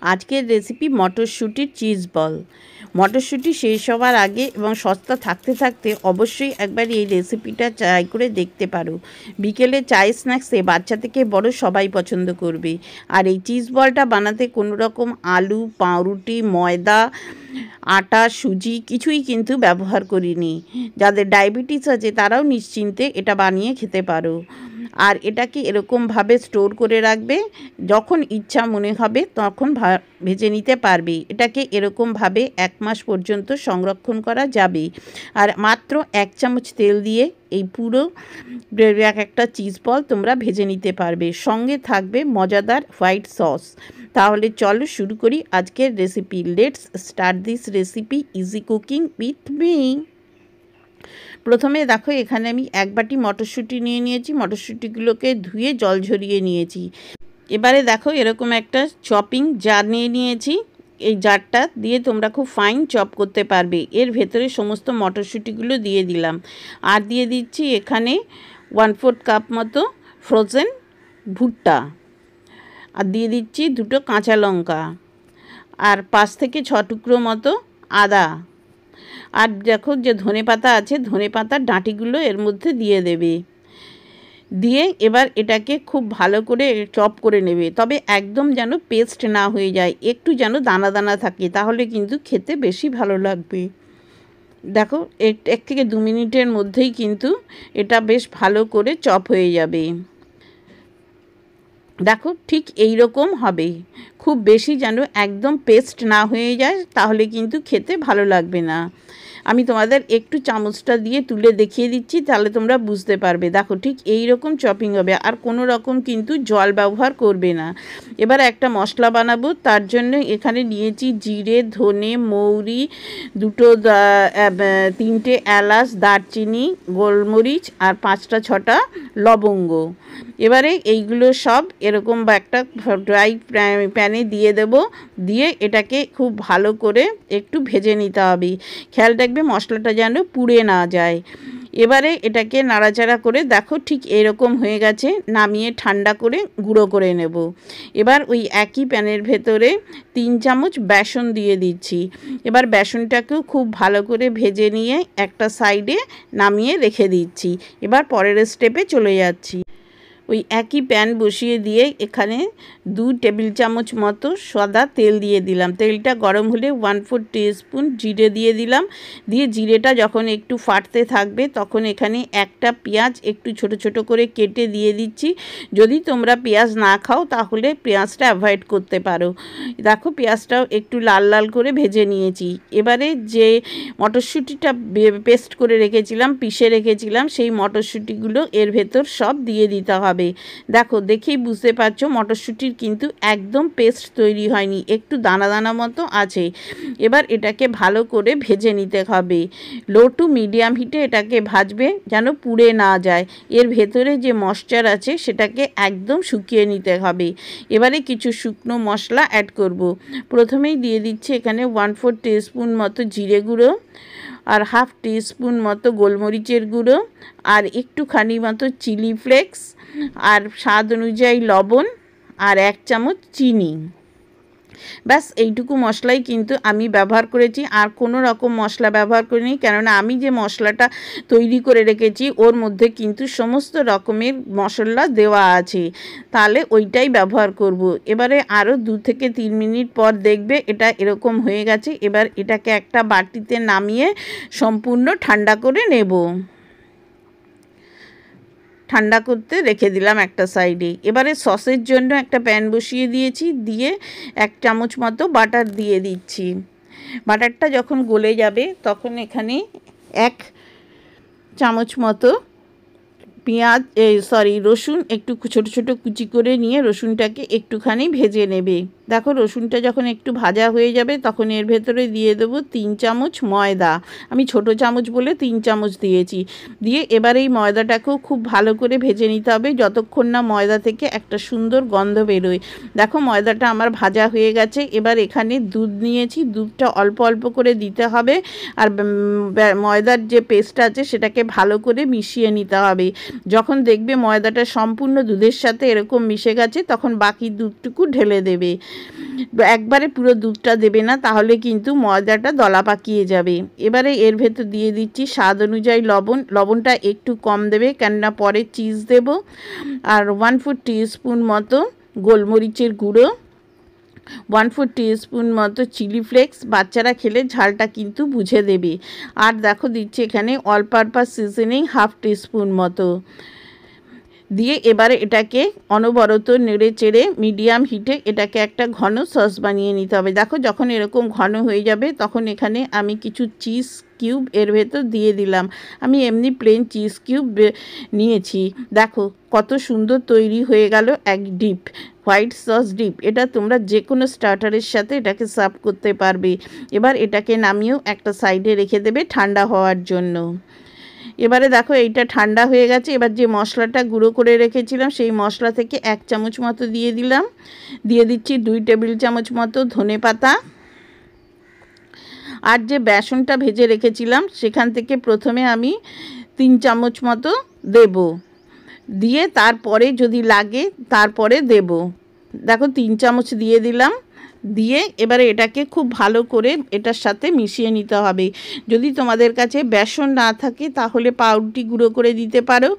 আজকের recipe মটরশুঁটির cheese ball. মটরশুঁটি শেষ হওয়ার আগে এবং সস্তা থাকতে থাকতে অবশ্যই একবার এই রেসিপিটা ট্রাই করে দেখতে পারো। বিকেলে চায় স্ন্যাক্সে বাচ্চা থেকে বড় সবাই পছন্দ করবে। আর এই চিজ বলটা বানাতে কোনো রকম আলু, পাউরুটি, ময়দা, আটা, সুজি কিছুই কিন্তু ব্যবহার করিনি। যাদের ডায়াবেটিস আছে তারাও নিশ্চিন্তে এটা বানিয়ে খেতে পারো। আর এটাকে এরকমভাবে স্টোর করে রাখবে, যখন ইচ্ছা মনে হবে তখন ভেজে নিতে পারবে। এটাকে এরকমভাবে 1 মাস পর্যন্ত সংরক্ষণ করা যাবে। আর মাত্র 1 চামচ তেল দিয়ে এই পুরো একটা চিজ বল তোমরা ভেজে নিতে পারবে। সঙ্গে থাকবে মজাদার হোয়াইট সস। তাহলে চলো শুরু করি আজকের recipe. Let's start this recipe easy cooking with me. প্রথমে দেখো এখানে আমি 1 বাটি মটরশুঁটি নিয়ে নিয়েছি। মটরশুঁটিগুলোকে ধুয়ে জল ঝরিয়ে নিয়েছি। এবারে দেখো এরকম একটা চপিং জার নিয়ে নিয়েছি। এই জারটা দিয়ে তোমরা খুব ফাইন চপ করতে পারবে। এর ভেতরে সমস্ত মটরশুঁটিগুলো দিয়ে দিলাম। আর দিয়ে দিচ্ছি এখানে 1/4 কাপ মতো ফ্রোজেন ভুট্টা। আর দিয়ে দিচ্ছি 2টো কাঁচা লঙ্কা আর 5 থেকে 6 টুকরো মতো আদা। আর দেখো যে ধনেপাতা আছে, ধনেপাতার ডাঁটিগুলো এর মধ্যে দিয়ে দেবে। দিয়ে এবার এটাকে খুব ভালো করে চপ করে নেবে। তবে একদম যেন পেস্ট না হয়ে যায়, একটু যেন দানা দানা থাকে, তাহলে কিন্তু খেতে বেশি ভালো লাগবে। দেখো 1 থেকে 2 মিনিটের মধ্যেই কিন্তু এটা বেশ ভালো করে চপ হয়ে যাবে। দেখো ঠিক এই রকম হবে, খুব বেশি যেন একদম পেস্ট না হয়ে যায়, তাহলে কিন্তু খেতে ভালো লাগবে না। আমি তোমাদের একটু চামচটা দিয়ে তুলে দেখিয়ে দিচ্ছি, তাহলে তোমরা বুঝতে পারবে। দেখো ঠিক এই রকম চপিং হবে, আর কোনো রকম কিন্তু জল ব্যবহার করবে না। এবার একটা মশলা বানাবো, তার জন্য এখানে নিয়েছি জিরে, ধনে, মৌরি, 3টে এলাচ, দারচিনি, গোলমরিচ আর 5টা 6টা লবঙ্গ। এবারে এইগুলো সব এরকম একটা ড্রাই প্যানে দিয়ে দেব। দিয়ে এটাকে খুব ভালো করে একটু ভেজে নিতে হবে। খেয়াল রাখবে মশলাটা যেন পুড়ে না যায়। এবারে এটাকে নাড়াচাড়া করে দেখো ঠিক এরকম হয়ে গেছে। নামিয়ে ঠান্ডা করে গুঁড়ো করে নেব। এবার ওই একই প্যানের ভেতরে 3 চামচ বেসন দিয়ে দিচ্ছি। এবার বেসনটাকেও খুব ভালো করে ভেজে নিয়ে একটা সাইডে নামিয়ে রেখে দিচ্ছি। এবার পরের স্টেপে চলে যাচ্ছি। ওই একই প্যান বসিয়ে দিয়ে এখানে 2 টেবিল চামচ মতো সাদা তেল দিয়ে দিলাম। তেলটা গরম হলে 1/4 টিস্পুন জিরে দিয়ে দিলাম। দিয়ে জিরেটা যখন একটু ফাটতে থাকবে তখন এখানে একটা পেঁয়াজ একটু ছোট ছোট করে কেটে দিয়ে দিচ্ছি। যদি তোমরা পেঁয়াজ না খাও তাহলে পেঁয়াজটা অ্যাভয়েড করতে পারো। দেখো পেঁয়াজটাও একটু লাল লাল করে ভেজে নিয়েছি। এবারে যে মটরশুঁটিটা পেস্ট করে রেখেছিলাম, পিষে রেখেছিলাম, সেই মটরশুঁটিগুলো এর ভেতর সব দিয়ে দিতে হবে। দেখো দেখেই বুঝতে পারছো মটরশুঁটির কিন্তু একদম পেস্ট তৈরি হয়নি, একটু দানা দানা মতো আছে। এবার এটাকে ভালো করে ভেজে নিতে হবে। লো টু মিডিয়াম হিটে এটাকে ভাজবে, যেন পুড়ে না যায়। এর ভেতরে যে ময়েশ্চার আছে সেটাকে একদম শুকিয়ে নিতে হবে। এবারে কিছু শুকনো মশলা অ্যাড করব। প্রথমেই দিয়ে দিচ্ছি এখানে 1/4 টিস্পুন মতো জিরে গুঁড়ো, আর 1/2 টিস্পুন মতো গোলমরিচের গুঁড়ো, আর একটুখানি মতো চিলি ফ্লেক্স, আর স্বাদ অনুযায়ী লবণ, আর 1 চামচ চিনি। ব্যাস এইটুকু মশলাই কিন্তু আমি ব্যবহার করেছি, আর কোনো রকম মশলা ব্যবহার করিনি, কেননা আমি যে মশলাটা তৈরি করে রেখেছি ওর মধ্যে কিন্তু সমস্ত রকমের মশলা দেওয়া আছে, তাহলে ওইটাই ব্যবহার করব। এবারে আরও 2 থেকে 3 মিনিট পর দেখবে এটা এরকম হয়ে গেছে। এবার এটাকে একটা বাটিতে নামিয়ে সম্পূর্ণ ঠান্ডা করে নেব। ঠান্ডা করতে রেখে দিলাম একটা সাইডে। এবারে সসের জন্য একটা প্যান বসিয়ে দিয়েছি। দিয়ে 1 চামচ মতো বাটার দিয়ে দিচ্ছি। বাটারটা যখন গলে যাবে তখন এখানে 1 চামচ মতো রসুন একটু ছোট ছোট কুচি করে নিয়ে রসুনটাকে একটুখানি ভেজে নেবে। দেখো রসুনটা যখন একটু ভাজা হয়ে যাবে তখন এর ভেতরে দিয়ে দেবো 3 চামচ ময়দা। আমি ছোট চামচ বলে 3 চামচ দিয়েছি। দিয়ে এবার এই ময়দাটাকেও খুব ভালো করে ভেজে নিতে হবে, যতক্ষণ না ময়দা থেকে একটা সুন্দর গন্ধ বেরোয়। দেখো ময়দাটা আমার ভাজা হয়ে গেছে। এবার এখানে দুধ নিয়েছি, দুধটা অল্প অল্প করে দিতে হবে। আর ময়দার যে পেস্ট আছে সেটাকে ভালো করে মিশিয়ে নিতে হবে। যখন দেখবে ময়দাটা সম্পূর্ণ দুধের সাথে এরকম মিশে গেছে তখন বাকি দুধটুকু ঢেলে দেবে। একবারে পুরো দুধটা দেবে না, তাহলে কিন্তু ময়দাটা দলা পাকিয়ে যাবে। এবারে এর ভেতর দিয়ে দিচ্ছি স্বাদ অনুযায়ী লবণ। লবণটা একটু কম দেবে, কেননা পরে চিজ দেব। আর 1/4 টিস্পুন মতো গোলমরিচের গুঁড়ো, 1/4 টিস্পুন মতো চিলি ফ্লেক্স। বাচ্চারা খেলে ঝালটা কিন্তু বুঝে দেবে। আর দেখো দিচ্ছি এখানে অল পারপাস সিজনিং 1/2 টিস্পুন মতো দিয়ে এবারে এটাকে অনবরত নেড়ে চেড়ে মিডিয়াম হিটে এটাকে একটা ঘন সস বানিয়ে নিতে হবে। দেখো যখন এরকম ঘন হয়ে যাবে তখন এখানে আমি কিছু চিজ কিউব এর ভেতর দিয়ে দিলাম। আমি এমনি প্লেন চিজ কিউব নিয়েছি। দেখো কত সুন্দর তৈরি হয়ে গেল এক ডিপ, হোয়াইট সস ডিপ। এটা তোমরা যে কোনো স্টার্টারের সাথে এটাকে সার্ভ করতে পারবে। এবার এটাকে নামিয়েও একটা সাইডে রেখে দেবে ঠান্ডা হওয়ার জন্য। এবারে দেখো এইটা ঠান্ডা হয়ে গেছে। এবার যে মশলাটা গুঁড়ো করে রেখেছিলাম সেই মশলা থেকে 1 চামচ মতো দিয়ে দিলাম। দিয়ে দিচ্ছি 2 টেবিল চামচ মতো ধনে পাতা। আর যে বেসনটা ভেজে রেখেছিলাম সেখান থেকে প্রথমে আমি 3 চামচ মতো দেব, দিয়ে তারপরে যদি লাগে তারপরে দেব। দেখো 3 চামচ দিয়ে দিলাম। দিয়ে এবারে এটাকে খুব ভালো করে এটার সাথে মিশিয়ে নিতে হবে। যদি তোমাদের কাছে বেসন না থাকে তাহলে পাউরুটি গুঁড়ো করে দিতে পারো,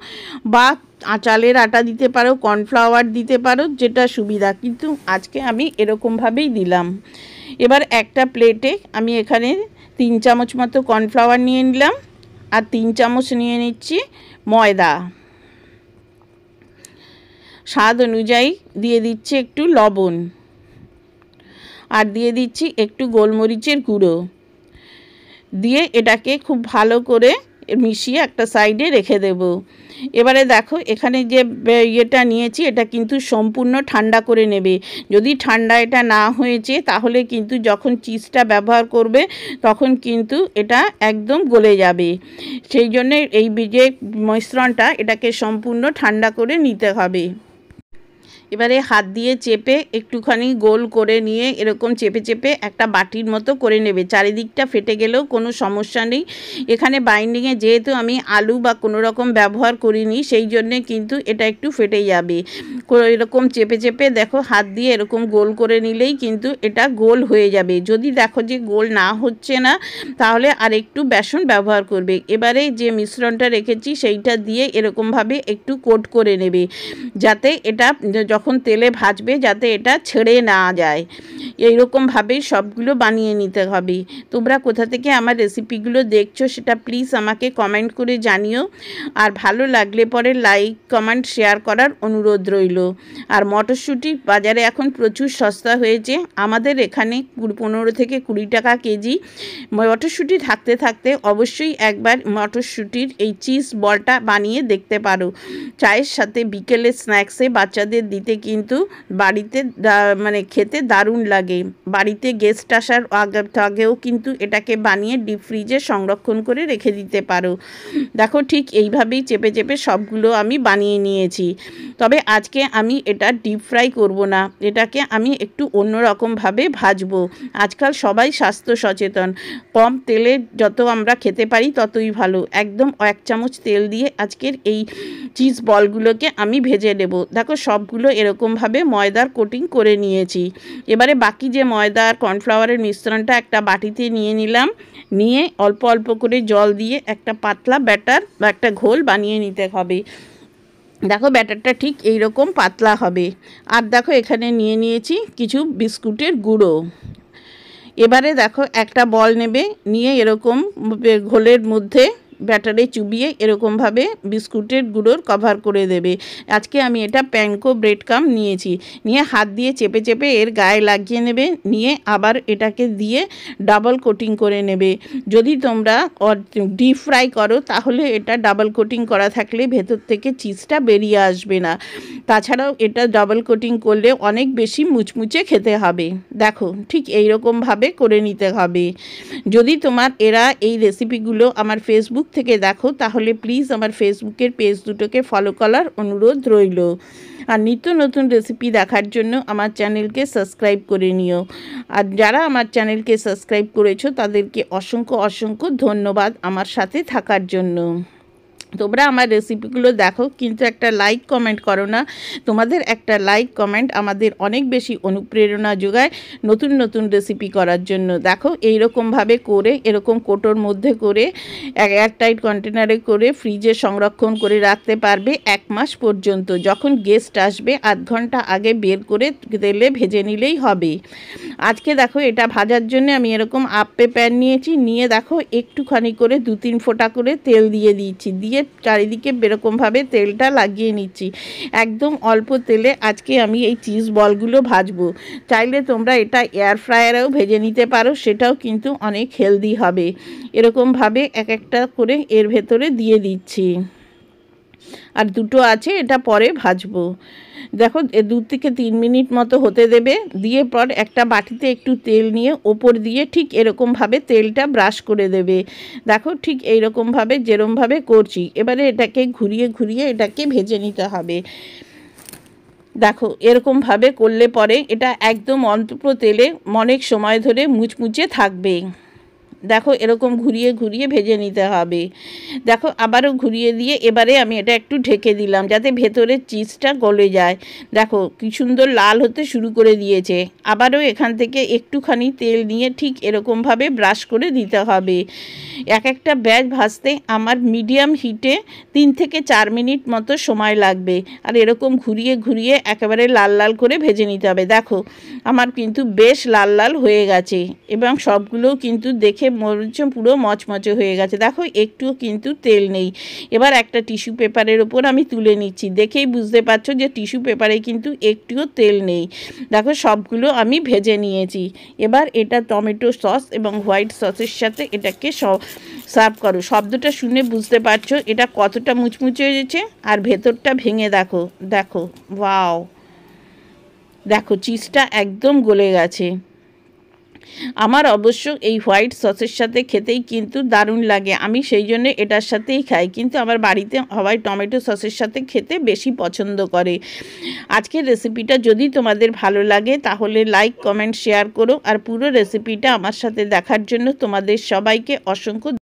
বা চালের আটা দিতে পারো, কর্নফ্লাওয়ার দিতে পারো, যেটা সুবিধা। কিন্তু আজকে আমি এরকমভাবেই দিলাম। এবার একটা প্লেটে আমি এখানে 3 চামচ মতো কর্নফ্লাওয়ার নিয়ে নিলাম, আর 3 চামচ নিয়ে নিচ্ছি ময়দা। স্বাদ অনুযায়ী দিয়ে দিচ্ছি একটু লবণ, আর দিয়ে দিচ্ছি একটু গোলমরিচের গুঁড়ো। দিয়ে এটাকে খুব ভালো করে মিশিয়ে একটা সাইডে রেখে দেব। এবারে দেখো এখানে যে ইয়েটা নিয়েছি এটা কিন্তু সম্পূর্ণ ঠান্ডা করে নেবে। যদি ঠান্ডা এটা না হয়েছে তাহলে কিন্তু যখন চিজটা ব্যবহার করবে তখন কিন্তু এটা একদম গলে যাবে। সেই জন্য এই যে মিশ্রণটা এটাকে সম্পূর্ণ ঠান্ডা করে নিতে হবে। এবারে হাত দিয়ে চেপে একটুখানি গোল করে নিয়ে এরকম চেপে চেপে একটা বাটির মতো করে নেবে। চারিদিকটা ফেটে গেলেও কোনো সমস্যা নেই। এখানে বাইন্ডিংয়ে যেহেতু আমি আলু বা কোনো রকম ব্যবহার করিনি সেই জন্যে কিন্তু এটা একটু ফেটে যাবে। এরকম চেপে চেপে দেখো হাত দিয়ে এরকম গোল করে নিলেই কিন্তু এটা গোল হয়ে যাবে। যদি দেখো যে গোল না হচ্ছে না তাহলে আর একটু বেসন ব্যবহার করবে। এবারে যে মিশ্রণটা রেখেছি সেইটা দিয়ে এরকমভাবে একটু কোট করে নেবে, যাতে এটা যখন তেলে ভাজবে যাতে এটা ছেড়ে না যায়। এইরকমভাবেই সবগুলো বানিয়ে নিতে হবে। তোমরা কোথা থেকে আমার রেসিপিগুলো দেখছো সেটা প্লিজ আমাকে কমেন্ট করে জানিও। আর ভালো লাগলে পরে লাইক কমেন্ট শেয়ার করার অনুরোধ রইল। আর মটরশুঁটি বাজারে এখন প্রচুর সস্তা হয়েছে। আমাদের এখানে 15 থেকে 20 টাকা কেজি। মটরশুঁটি থাকতে থাকতে অবশ্যই একবার মটরশুঁটির এই চিজ বলটা বানিয়ে দেখতে পারো। চায়ের সাথে বিকেলে স্ন্যাক্সে বাচ্চাদের দিতে কিন্তু বাড়িতে মানে খেতে দারুণ লাগে। বাড়িতে গেস্ট আসার আগেও কিন্তু এটাকে বানিয়ে ডিপ ফ্রিজে সংরক্ষণ করে রেখে দিতে পারো। দেখো ঠিক এইভাবেই চেপে চেপে সবগুলো আমি বানিয়ে নিয়েছি। তবে আজকে আমি এটা ডিপ ফ্রাই করব না, এটাকে আমি একটু অন্যরকমভাবে ভাজবো। আজকাল সবাই স্বাস্থ্য সচেতন, কম তেলে যত আমরা খেতে পারি ততই ভালো। একদম 1 চামচ তেল দিয়ে আজকের এই চিজ বলগুলোকে আমি ভেজে নেব। দেখো সবগুলো এরকমভাবে ময়দার কোটিং করে নিয়েছি। এবারে বাকি যে ময়দা আর কর্নফ্লাওয়ারের মিশ্রণটা একটা বাটিতে নিয়ে নিলাম। নিয়ে অল্প অল্প করে জল দিয়ে একটা পাতলা ব্যাটার বা একটা ঘোল বানিয়ে নিতে হবে। দেখো ব্যাটারটা ঠিক এই রকম পাতলা হবে। আর দেখো এখানে নিয়ে নিয়েছি কিছু বিস্কুটের গুঁড়ো। এবারে দেখো একটা বল নেবে, নিয়ে এরকম ঘোলের মধ্যে ব্যাটারে চুবিয়ে এরকমভাবে বিস্কুটের গুঁড়োর কভার করে দেবে। আজকে আমি এটা প্যানকো ব্রেড কাম নিয়েছি। নিয়ে হাত দিয়ে চেপে চেপে এর গায়ে লাগিয়ে নেবে। নিয়ে আবার এটাকে দিয়ে ডাবল কোটিং করে নেবে। যদি তোমরা ডিপ ফ্রাই করো তাহলে এটা ডাবল কোটিং করা থাকলে ভেতর থেকে চিজটা বেরিয়ে আসবে না। তাছাড়াও এটা ডাবল কোটিং করলে অনেক বেশি মুচমুচে খেতে হবে। দেখো ঠিক এইরকমভাবে করে নিতে হবে। যদি তোমার এই রেসিপিগুলো আমার ফেসবুক থেকে দেখো তাহলে প্লিজ আমার ফেসবুকের পেজ দুটোকে ফলো করার অনুরোধ রইল। আর নিত্য নতুন রেসিপি দেখার জন্য আমার চ্যানেলকে সাবস্ক্রাইব করে নিও। আর যারা আমার চ্যানেলকে সাবস্ক্রাইব করেছো তাদেরকে অসংখ্য অসংখ্য ধন্যবাদ আমার সাথে থাকার জন্য। তোমরা আমার রেসিপিগুলো দেখো, কিন্তু একটা লাইক কমেন্ট করো না। তোমাদের একটা লাইক কমেন্ট আমাদের অনেক বেশি অনুপ্রেরণা যোগায় নতুন নতুন রেসিপি করার জন্য। দেখো এইরকমভাবে করে এরকম কোটোর মধ্যে করে এয়ারটাইট কন্টেনারে করে ফ্রিজে সংরক্ষণ করে রাখতে পারবে 1 মাস পর্যন্ত। যখন গেস্ট আসবে আধ ঘন্টা আগে বের করে তেলে ভেজে নিলেই হবে। আজকে দেখো এটা ভাজার জন্য আমি এরকম আপ্পে প্যান নিয়েছি, নিয়ে দেখো একটুখানি করে 2-3 ফোঁটা করে তেল দিয়ে দিচ্ছি, দিয়ে চারিদিকে এরকমভাবে তেলটা লাগিয়ে নিচ্ছি। একদম অল্প তেলে আজকে আমি এই চিজ বলগুলো ভাজবো। চাইলে তোমরা এটা এয়ার ফ্রায়ারেও ভেজে নিতে পারো, সেটাও কিন্তু অনেক হেলদি হবে। এরকমভাবে এক একটা করে এর ভেতরে দিয়ে দিচ্ছি। আর দুটো আছে, এটা পরে ভাজবো। দেখো 2 থেকে 3 মিনিট মতো হতে দেবে, দিয়ে পর একটা বাটিতে একটু তেল নিয়ে ওপর দিয়ে ঠিক এরকমভাবে তেলটা ব্রাশ করে দেবে। দেখো ঠিক এইরকমভাবে যেরমভাবে করছি, এবারে এটাকে ঘুরিয়ে ঘুরিয়ে এটাকে ভেজে নিতে হবে। দেখো এরকমভাবে করলে পরে এটা একদম অল্প তেলে অনেক সময় ধরে মুচমুচে থাকবে। দেখো এরকম ঘুরিয়ে ঘুরিয়ে ভেজে নিতে হবে। দেখো আবারও ঘুরিয়ে দিয়ে এবারে আমি এটা একটু ঢেকে দিলাম যাতে ভেতরের চিজটা গলে যায়। দেখো কি সুন্দর লাল হতে শুরু করে দিয়েছে। আবারও এখান থেকে একটুখানি তেল নিয়ে ঠিক এরকমভাবে ব্রাশ করে দিতে হবে। এক একটা ব্যাচ ভাজতে আমার মিডিয়াম হিটে 3 থেকে 4 মিনিট মতো সময় লাগবে। আর এরকম ঘুরিয়ে ঘুরিয়ে একেবারে লাল লাল করে ভেজে নিতে হবে। দেখো আমার কিন্তু বেশ লাল লাল হয়ে গেছে এবং সবগুলোও কিন্তু দেখে মরছে পুরো মচমচে হয়ে গেছে। দেখো একটুও কিন্তু তেল নেই। এবার একটা টিস্যু পেপারের ওপর আমি তুলে নিচ্ছি, দেখেই বুঝতে পারছো যে টিস্যু পেপারে কিন্তু একটুও তেল নেই। দেখো সবগুলো আমি ভেজে নিয়েছি। এবার এটা টমেটো সস এবং হোয়াইট সসের সাথে এটাকে সার্ভ করো। শব্দটা শুনে বুঝতে পারছো এটা কতটা মুচমুচে হয়েছে, আর ভেতরটা ভেঙে দেখো। দেখো ওয়াও, দেখো চিজটা একদম গলে গেছে। আমার অবশ্য এই হোয়াইট সসের সাথে খেতেই কিন্তু দারুণ লাগে, আমি সেই জন্য এটার সাথেই খাই, কিন্তু আমার বাড়িতে সবাই টমেটো সসের সাথে খেতে বেশি পছন্দ করে। আজকের রেসিপিটা যদি তোমাদের ভালো লাগে তাহলে লাইক কমেন্ট শেয়ার করো, আর পুরো রেসিপিটা আমার সাথে দেখার জন্য তোমাদের সবাইকে অসংখ্য